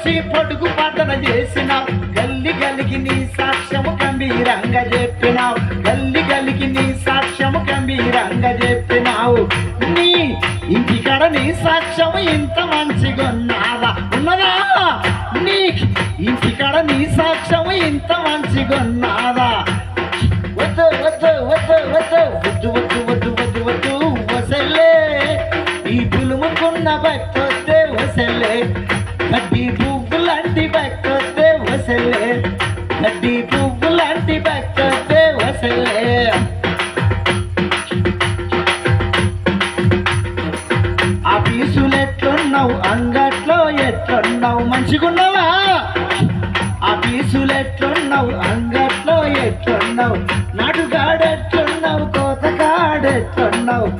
వచ్చి పొడుగు పాటన చేసినావు గల్లి గలికి నీ సాక్ష్యము గంభీరంగా చెప్పినావు గల్లి గలికి నీ సాక్ష్యము గంభీరంగా చెప్పినావు నీ ఇంటికాడ నీ సాక్ష్యము ఇంత మంచిగా ఉన్నదా నీ ఇంటికాడ నీ సాక్ష్యము ఇంత మంచిగా ఉన్నదా వద్దు వద్దు వద్దు వద్దు వద్దు వద్దు వద్దు వద్దు వద్దు వసలే ఈ పులుముకున్న భక్తొస్తే వసలే గడ్డి పువ్వు లాంటి భక్తొస్తే వసలే గడ్డి పువ్వు లాంటి భక్తొస్తే వసలే ఆఫీసులు ఎట్లున్నావు అంగట్లో ఎట్లున్నావు మంచిగున్నావా ఆఫీసులు ఎట్లున్నావు అంగట్లో ఎట్లున్నావు నాటుగాడెట్లున్నావు కోతగాడెట్లున్నావు